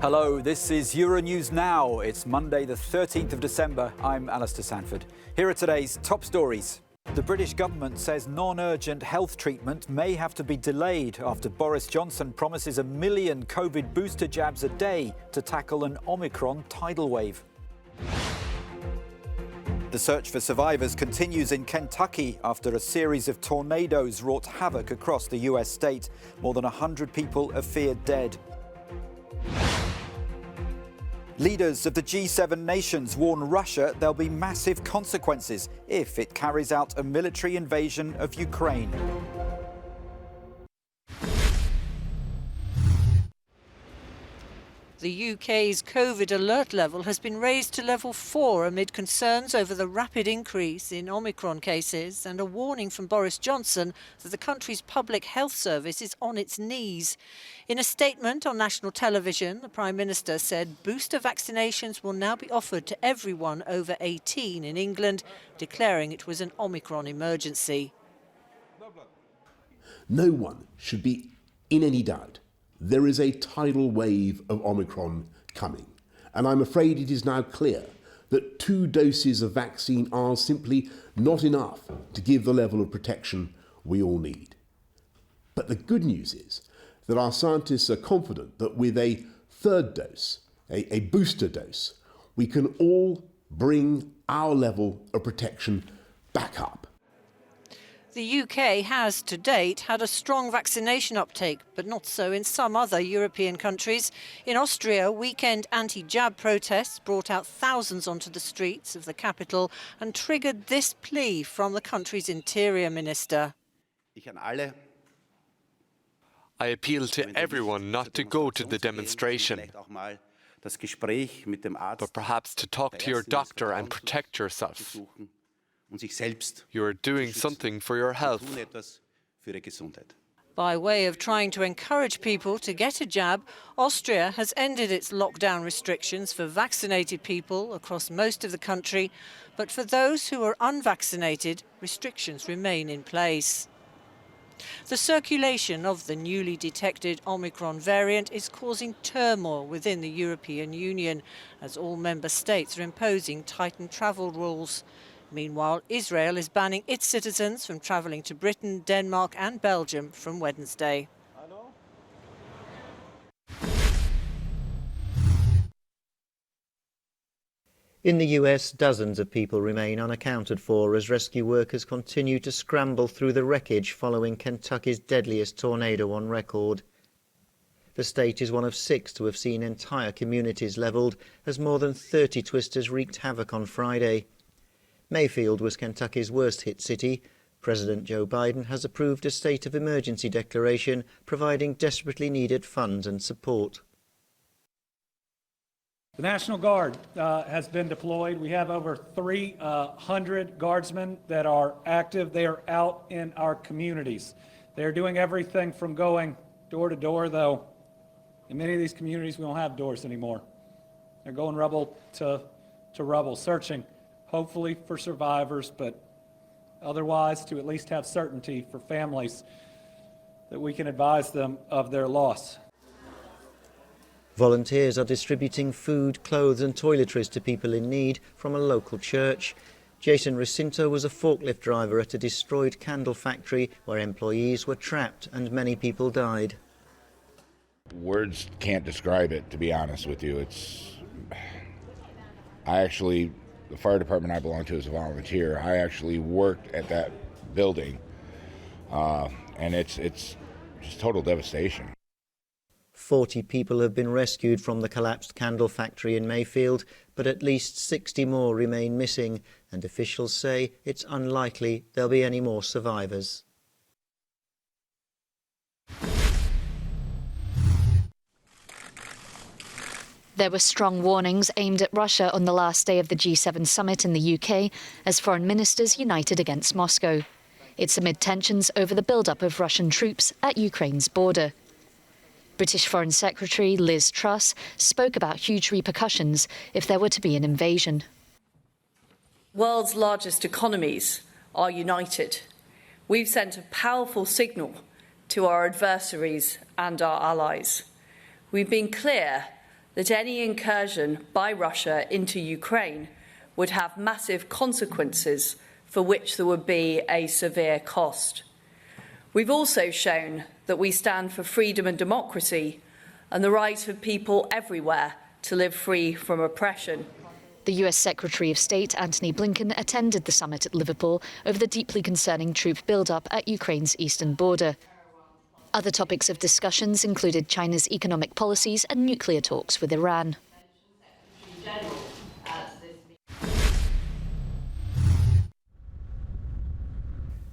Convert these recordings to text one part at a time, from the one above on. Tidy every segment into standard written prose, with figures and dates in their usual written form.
Hello, this is Euronews Now. It's Monday the 13th of December. I'm Alistair Sanford. Here are today's top stories. The British government says non-urgent health treatment may have to be delayed after Boris Johnson promises 1 million COVID booster jabs a day to tackle an Omicron tidal wave. The search for survivors continues in Kentucky after a series of tornadoes wrought havoc across the US state. More than 100 people are feared dead. Leaders of the G7 nations warn Russia there'll be massive consequences if it carries out a military invasion of Ukraine. The UK's COVID alert level has been raised to level 4 amid concerns over the rapid increase in Omicron cases and a warning from Boris Johnson that the country's public health service is on its knees. In a statement on national television, the Prime Minister said booster vaccinations will now be offered to everyone over 18 in England, declaring it was an Omicron emergency. No one should be in any doubt. There is a tidal wave of Omicron coming, and I'm afraid it is now clear that 2 doses of vaccine are simply not enough to give the level of protection we all need. But the good news is that our scientists are confident that with a 3rd dose, a booster dose, we can all bring our level of protection back up. The UK has, to date, had a strong vaccination uptake, but not so in some other European countries. In Austria, weekend anti-jab protests brought out thousands onto the streets of the capital and triggered this plea from the country's interior minister. I appeal to everyone not to go to the demonstration, but perhaps to talk to your doctor and protect yourself. You are doing something for your health. By way of trying to encourage people to get a jab, Austria has ended its lockdown restrictions for vaccinated people across most of the country, but for those who are unvaccinated, restrictions remain in place. The circulation of the newly detected Omicron variant is causing turmoil within the European Union, as all member states are imposing tightened travel rules. Meanwhile, Israel is banning its citizens from travelling to Britain, Denmark and Belgium from Wednesday. In the US, dozens of people remain unaccounted for as rescue workers continue to scramble through the wreckage following Kentucky's deadliest tornado on record. The state is one of 6 to have seen entire communities levelled as more than 30 twisters wreaked havoc on Friday. Mayfield was Kentucky's worst-hit city. President Joe Biden has approved a state of emergency declaration, providing desperately needed funds and support. The National Guard has been deployed. We have over 300 guardsmen that are active. They are out in our communities. They are doing everything from going door to door, though in many of these communities we don't have doors anymore. They're going rubble to rubble, searching hopefully for survivors, but otherwise to at least have certainty for families that we can advise them of their loss. Volunteers are distributing food, clothes and toiletries to people in need from a local church. Jason Recinto was a forklift driver at a destroyed candle factory where employees were trapped and many people died. Words can't describe it, to be honest with you. The fire department I belong to as a volunteer, I actually worked at that building, and it's just total devastation. 40 people have been rescued from the collapsed candle factory in Mayfield, but at least 60 more remain missing, and officials say it's unlikely there'll be any more survivors. There were strong warnings aimed at Russia on the last day of the G7 summit in the UK as foreign ministers united against Moscow. It's amid tensions over the build-up of Russian troops at Ukraine's border. British Foreign Secretary Liz Truss spoke about huge repercussions if there were to be an invasion. World's largest economies are united. We've sent a powerful signal to our adversaries and our allies. We've been clear that any incursion by Russia into Ukraine would have massive consequences for which there would be a severe cost. We've also shown that we stand for freedom and democracy and the right of people everywhere to live free from oppression. The US Secretary of State Antony Blinken attended the summit at Liverpool over the deeply concerning troop build-up at Ukraine's eastern border. Other topics of discussions included China's economic policies and nuclear talks with Iran.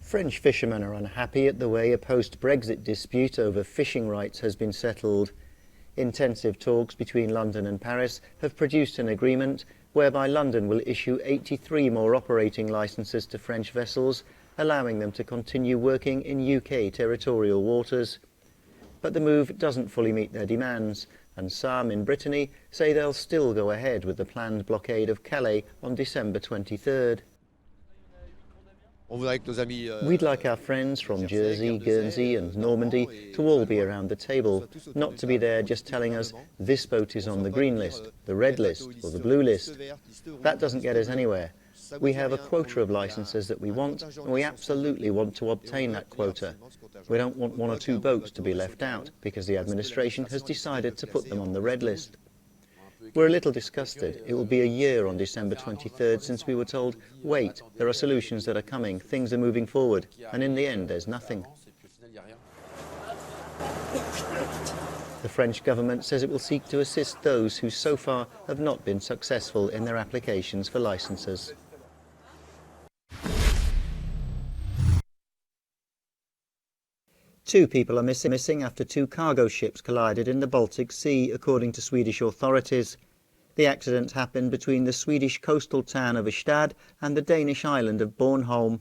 French fishermen are unhappy at the way a post-Brexit dispute over fishing rights has been settled. Intensive talks between London and Paris have produced an agreement whereby London will issue 83 more operating licences to French vessels, allowing them to continue working in UK territorial waters. But the move doesn't fully meet their demands, and some in Brittany say they'll still go ahead with the planned blockade of Calais on December 23rd. We'd like our friends from Jersey, Guernsey and Normandy to all be around the table, not to be there just telling us this boat is on the green list, the red list or the blue list. That doesn't get us anywhere. We have a quota of licences that we want, and we absolutely want to obtain that quota. We don't want one or two boats to be left out because the administration has decided to put them on the red list. We're a little disgusted. It will be a year on December 23rd since we were told, wait, there are solutions that are coming, things are moving forward, and in the end there's nothing. The French government says it will seek to assist those who so far have not been successful in their applications for licences. Two people are missing after two cargo ships collided in the Baltic Sea, according to Swedish authorities. The accident happened between the Swedish coastal town of Ystad and the Danish island of Bornholm.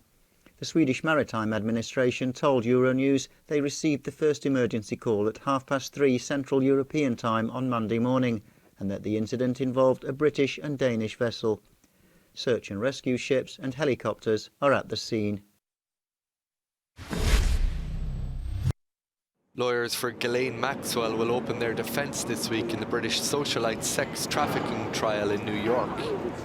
The Swedish Maritime Administration told Euronews they received the first emergency call at 3:30 Central European Time on Monday morning, and that the incident involved a British and Danish vessel. Search and rescue ships and helicopters are at the scene. Lawyers for Ghislaine Maxwell will open their defence this week in the British socialite sex trafficking trial in New York.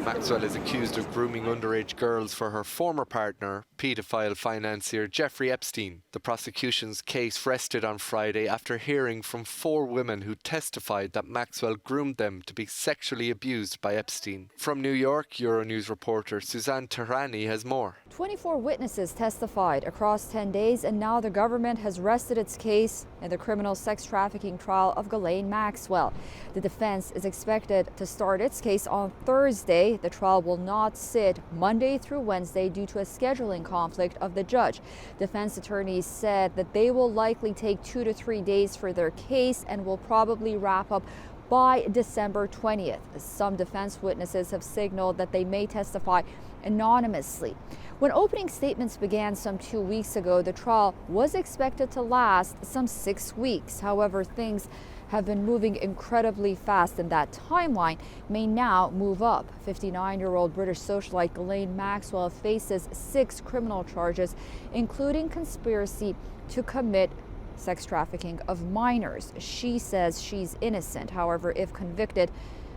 Maxwell is accused of grooming underage girls for her former partner, paedophile financier Jeffrey Epstein. The prosecution's case rested on Friday after hearing from 4 women who testified that Maxwell groomed them to be sexually abused by Epstein. From New York, Euronews reporter Suzanne Tehrani has more. 24 witnesses testified across 10 days, and now the government has rested its case in the criminal sex trafficking trial of Ghislaine Maxwell. The defense is expected to start its case on Thursday. The trial will not sit Monday through Wednesday due to a scheduling conflict of the judge. Defense attorneys said that they will likely take 2 to 3 days for their case and will probably wrap up by December 20th. Some defense witnesses have signaled that they may testify anonymously. When opening statements began some 2 weeks ago, the trial was expected to last some 6 weeks. However, things have been moving incredibly fast, and that timeline may now move up. 59-year-old British socialite Ghislaine Maxwell faces 6 criminal charges, including conspiracy to commit sex trafficking of minors. She says she's innocent. However, if convicted,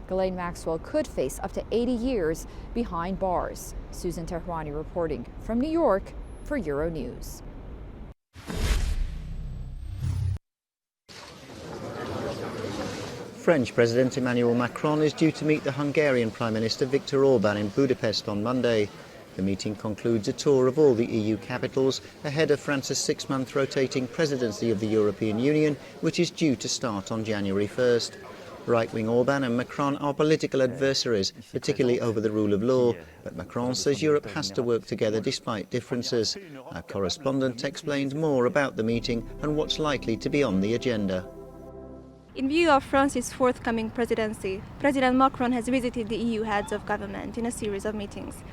Ghislaine Maxwell could face up to 80 years behind bars. Susan Tehrani reporting from New York for Euronews. French President Emmanuel Macron is due to meet the Hungarian Prime Minister Viktor Orban in Budapest on Monday. The meeting concludes a tour of all the EU capitals ahead of France's 6-month rotating presidency of the European Union, which is due to start on January 1st. Right-wing Orban and Macron are political adversaries, particularly over the rule of law, but Macron says Europe has to work together despite differences. Our correspondent explains more about the meeting and what's likely to be on the agenda. In view of France's forthcoming presidency, President Macron has visited the EU heads of government in a series of meetings.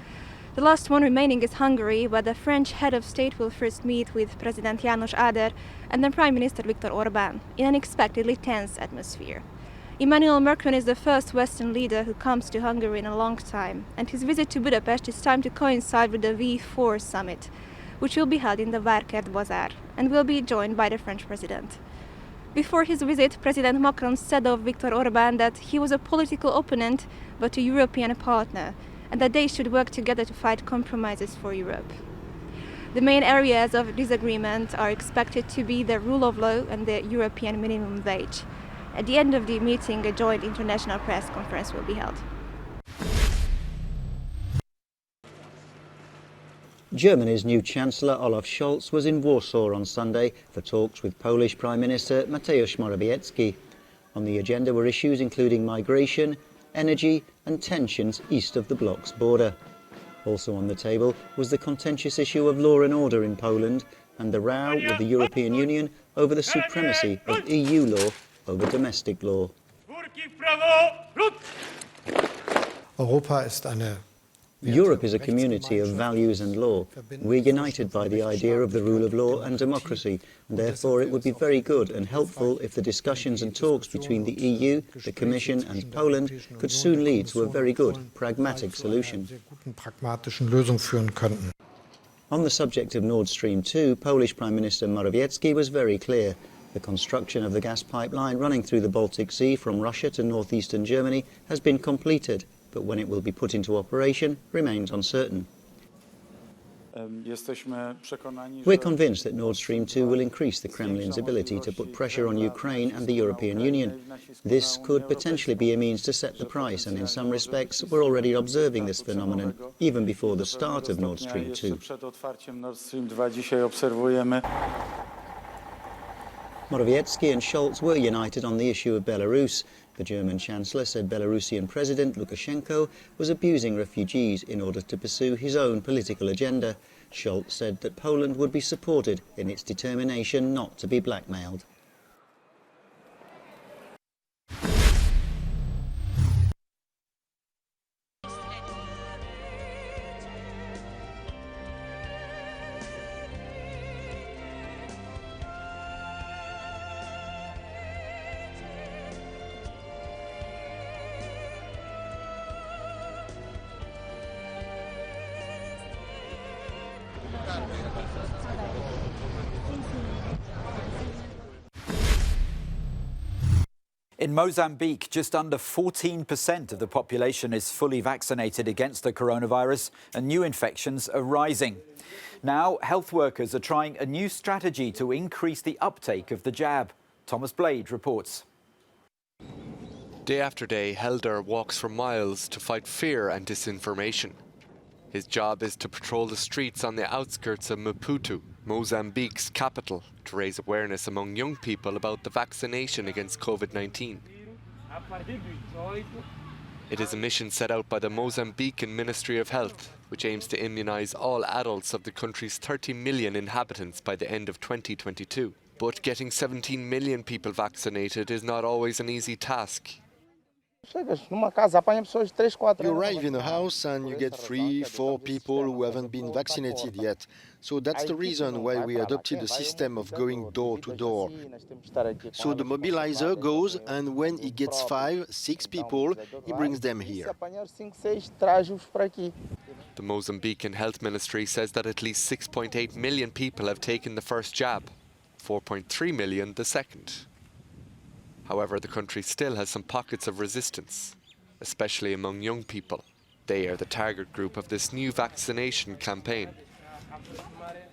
The last one remaining is Hungary, where the French head of state will first meet with President János Áder and then Prime Minister Viktor Orbán in an expectedly tense atmosphere. Emmanuel Macron is the first Western leader who comes to Hungary in a long time, and his visit to Budapest is timed to coincide with the V4 summit, which will be held in the Várkert Bazaar and will be joined by the French president. Before his visit, President Macron said of Viktor Orban that he was a political opponent but a European partner, and that they should work together to fight compromises for Europe. The main areas of disagreement are expected to be the rule of law and the European minimum wage. At the end of the meeting, a joint international press conference will be held. Germany's new Chancellor Olaf Schultz was in Warsaw on Sunday for talks with Polish Prime Minister Mateusz Morawiecki. On the agenda were issues including migration, energy and tensions east of the bloc's border. Also on the table was the contentious issue of law and order in Poland and the row with the European Union over the supremacy of EU law over domestic law. Europe is a community of values and law. We're united by the idea of the rule of law and democracy, and therefore it would be very good and helpful if the discussions and talks between the EU, the Commission and Poland could soon lead to a very good, pragmatic solution. On the subject of Nord Stream 2, Polish Prime Minister Morawiecki was very clear. The construction of the gas pipeline running through the Baltic Sea from Russia to northeastern Germany has been completed, but when it will be put into operation remains uncertain. We're convinced that Nord Stream 2 will increase the Kremlin's ability to put pressure on Ukraine and the European Union. This could potentially be a means to set the price, and in some respects we're already observing this phenomenon even before the start of Nord Stream 2. Morawiecki and Schultz were united on the issue of Belarus. The German Chancellor said Belarusian President Lukashenko was abusing refugees in order to pursue his own political agenda. Schultz said that Poland would be supported in its determination not to be blackmailed. In Mozambique, just under 14% of the population is fully vaccinated against the coronavirus, and new infections are rising. Now, health workers are trying a new strategy to increase the uptake of the jab. Thomas Blade reports. Day after day, Helder walks for miles to fight fear and disinformation. His job is to patrol the streets on the outskirts of Maputo, Mozambique's capital, to raise awareness among young people about the vaccination against COVID-19. It is a mission set out by the Mozambican Ministry of Health, which aims to immunise all adults of the country's 30 million inhabitants by the end of 2022. But getting 17 million people vaccinated is not always an easy task. You arrive in a house and you get 3-4 people who haven't been vaccinated yet. So that's the reason why we adopted a system of going door to door. So the mobilizer goes, and when he gets 5-6 people, he brings them here. The Mozambican Health Ministry says that at least 6.8 million people have taken the first jab, 4.3 million the second. However, the country still has some pockets of resistance, especially among young people. They are the target group of this new vaccination campaign.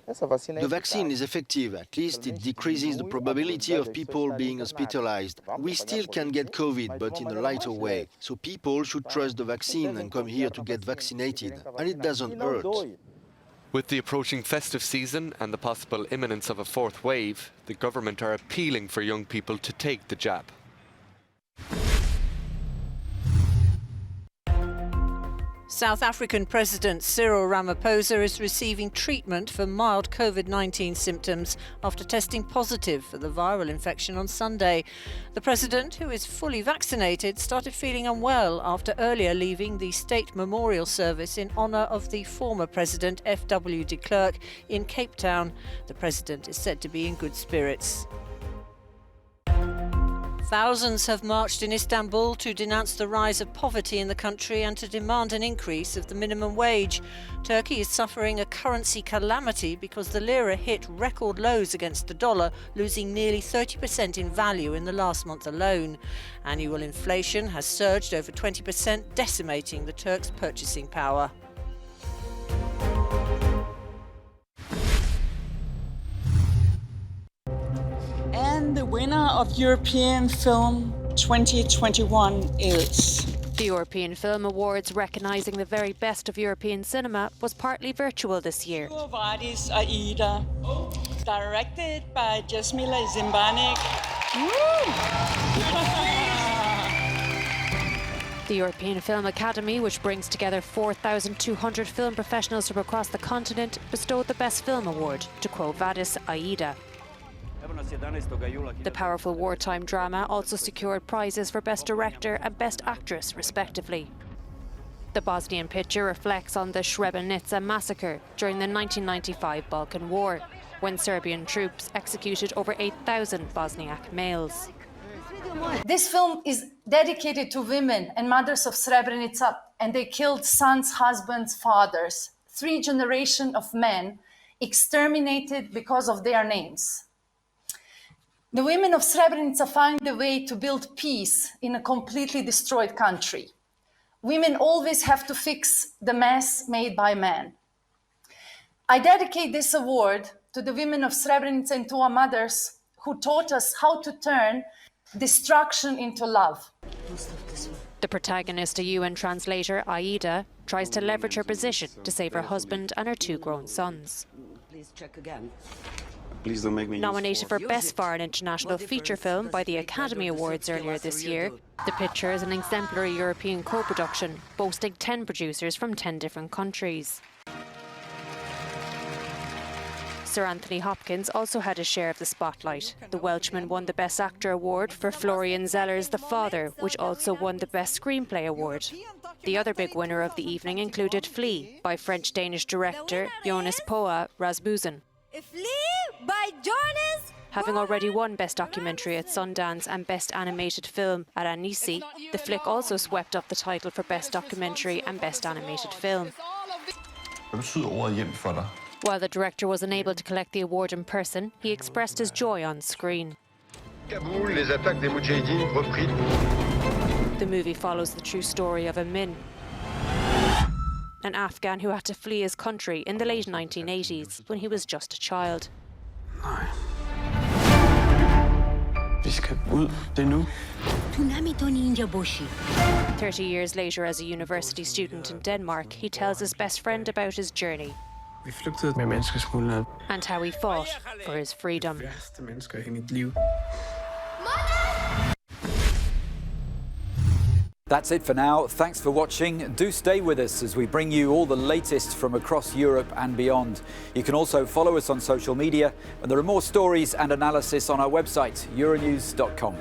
The vaccine is effective. At least it decreases the probability of people being hospitalized. We still can get COVID, but in a lighter way. So people should trust the vaccine and come here to get vaccinated. And it doesn't hurt. With the approaching festive season and the possible imminence of a fourth wave, the government are appealing for young people to take the jab. South African President Cyril Ramaphosa is receiving treatment for mild COVID-19 symptoms after testing positive for the viral infection on Sunday. The president, who is fully vaccinated, started feeling unwell after earlier leaving the state memorial service in honour of the former president F.W. de Klerk in Cape Town. The president is said to be in good spirits. Thousands have marched in Istanbul to denounce the rise of poverty in the country and to demand an increase of the minimum wage. Turkey is suffering a currency calamity because the lira hit record lows against the dollar, losing nearly 30% in value in the last month alone. Annual inflation has surged over 20%, decimating the Turks' purchasing power. And the winner of European Film 2021 is... The European Film Awards, recognising the very best of European cinema, was partly virtual this year. Quo Vadis Aida, directed by Jasmila Zimbanik. The European Film Academy, which brings together 4,200 film professionals from across the continent, bestowed the Best Film Award to Quo Vadis Aida. The powerful wartime drama also secured prizes for Best Director and Best Actress, respectively. The Bosnian picture reflects on the Srebrenica massacre during the 1995 Balkan War, when Serbian troops executed over 8,000 Bosniak males. This film is dedicated to women and mothers of Srebrenica, and they killed sons, husbands, fathers. 3 generations of men exterminated because of their names. The women of Srebrenica find a way to build peace in a completely destroyed country. Women always have to fix the mess made by men. I dedicate this award to the women of Srebrenica and to our mothers who taught us how to turn destruction into love. The protagonist, a UN translator, Aida, tries to leverage her position to save her husband and her 2 grown sons. Please check again. Please don't make me nominated for Best Foreign International Feature Film by the Academy Awards earlier this year. The picture is an exemplary European co-production, boasting 10 producers from 10 different countries. Sir Anthony Hopkins also had a share of the spotlight. The Welshman won the Best Actor award for Florian Zeller's The Father, which also won the Best Screenplay award. The other big winner of the evening included Flea by French-Danish director Jonas Poa Rasmussen. Having already won Best Documentary at Sundance and Best Animated Film at Annecy, the flick also swept up the title for Best Documentary and Best Animated Film. While the director was unable to collect the award in person, he expressed his joy on screen. The movie follows the true story of Amin, an Afghan who had to flee his country in the late 1980s when he was just a child. 30 years later, as a university student in Denmark, he tells his best friend about his journey and how he fought for his freedom. That's it for now. Thanks for watching. Do stay with us as we bring you all the latest from across Europe and beyond. You can also follow us on social media, and there are more stories and analysis on our website, euronews.com.